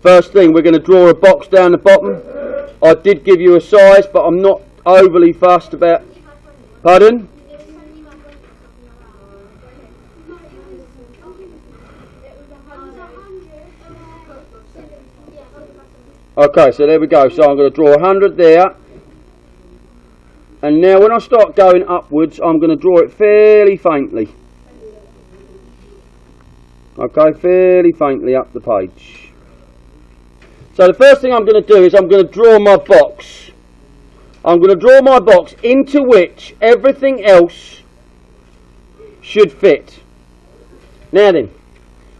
First thing, we're going to draw a box down the bottom. I did give you a size, but I'm not overly fussed about... Pardon? Okay, so there we go. So I'm going to draw 100 there. And now when I start going upwards, I'm going to draw it fairly faintly. Okay, fairly faintly up the page. So the first thing I'm going to do is I'm going to draw my box. I'm going to draw my box into which everything else should fit. Now then,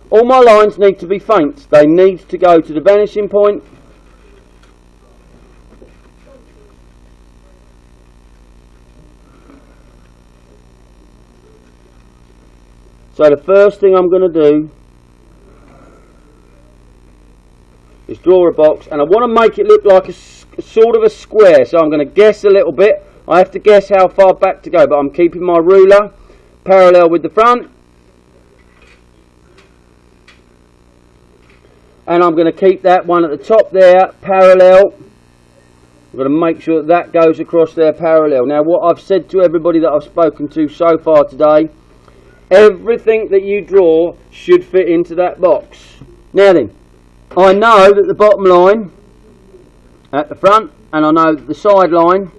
all my lines need to be faint. They need to go to the vanishing point. So the first thing I'm going to do is draw a box, and I want to make it look like a sort of a square. So I'm going to guess a little bit. I have to guess how far back to go, but I'm keeping my ruler parallel with the front. And I'm going to keep that one at the top there parallel. I'm going to make sure that goes across there parallel. Now what I've said to everybody that I've spoken to so far today, everything that you draw should fit into that box. Now then, I know that the bottom line at the front, and I know that the side line,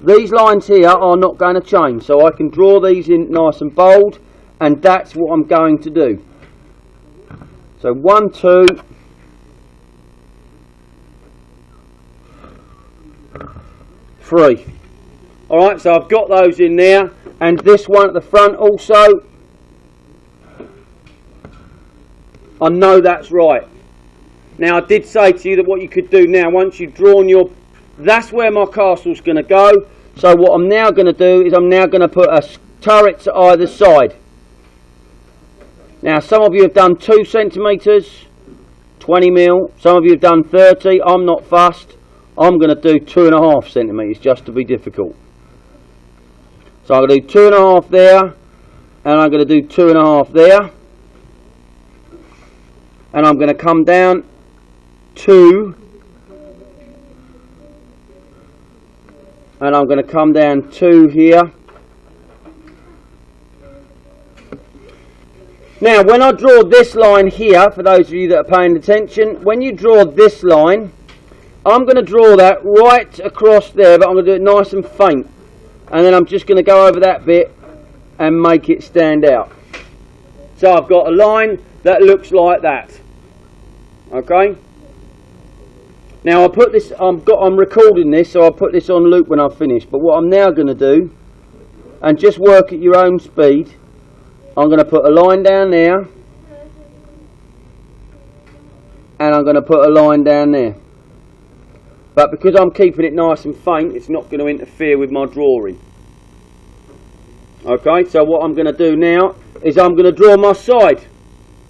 these lines here are not going to change. So I can draw these in nice and bold, and that's what I'm going to do. So 1, 2, 3. Alright, so I've got those in there, and this one at the front also. I know that's right. Now I did say to you that what you could do now, once you've drawn your... That's where my castle's going to go. So what I'm now going to do is I'm now going to put a turret to either side. Now some of you have done 2 centimetres, 20 mil. Some of you have done 30. I'm not fussed. I'm going to do 2.5 centimetres just to be difficult. So I'm going to do 2.5 there, and I'm going to do 2.5 there. And I'm going to come down 2, and I'm going to come down 2 here. Now when I draw this line here, for those of you that are paying attention, when you draw this line, I'm going to draw that right across there, but I'm going to do it nice and faint, and then I'm just going to go over that bit and make it stand out. So I've got a line that looks like that. Okay. Now I put this. I'm recording this, so I'll put this on loop when I've finished. But what I'm now going to do, and just work at your own speed, I'm going to put a line down there, and I'm going to put a line down there. But because I'm keeping it nice and faint, it's not going to interfere with my drawing. Okay. So what I'm going to do now is I'm going to draw my side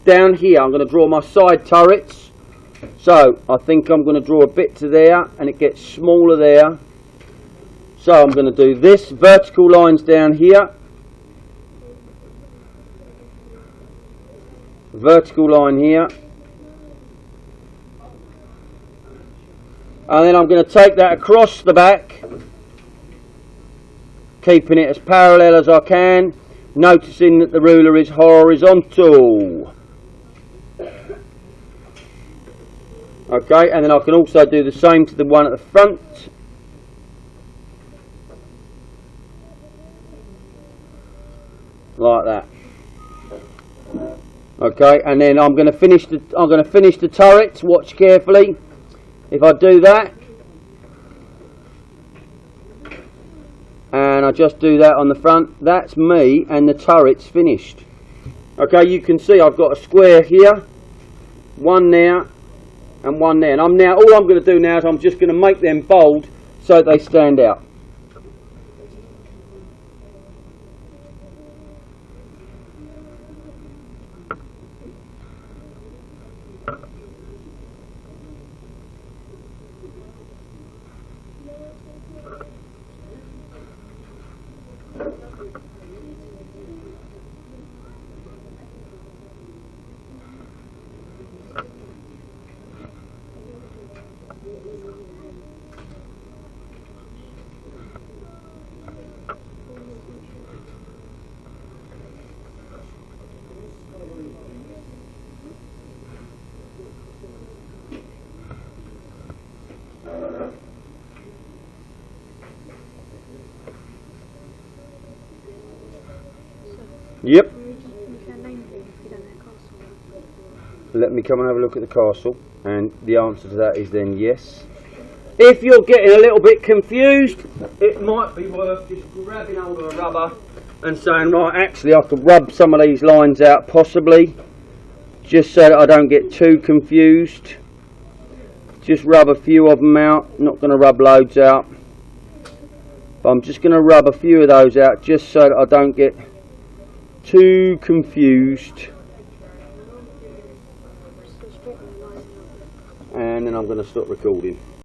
down here. I'm going to draw my side turrets. So I think I'm going to draw a bit to there, and it gets smaller there. So I'm going to do this, vertical lines down here, vertical line here, and then I'm going to take that across the back, keeping it as parallel as I can, noticing that the ruler is horizontal. Okay, and then I can also do the same to the one at the front. Like that. Okay, and then I'm going to finish the turret. Watch carefully. If I do that, and I just do that on the front, that's me, and the turret's finished. Okay, you can see I've got a square here, one there, and one there. And all I'm going to do now is I'm just going to make them bold so they stand out. let me come and have a look at the castle, and the answer to that is then yes. If you're getting a little bit confused, it might be worth just grabbing hold of a rubber and saying, right, actually I could rub some of these lines out possibly, just so that I don't get too confused. Just rub a few of them out, not going to rub loads out, but I'm just going to rub a few of those out just so that I don't get too confused. And then I'm going to stop recording.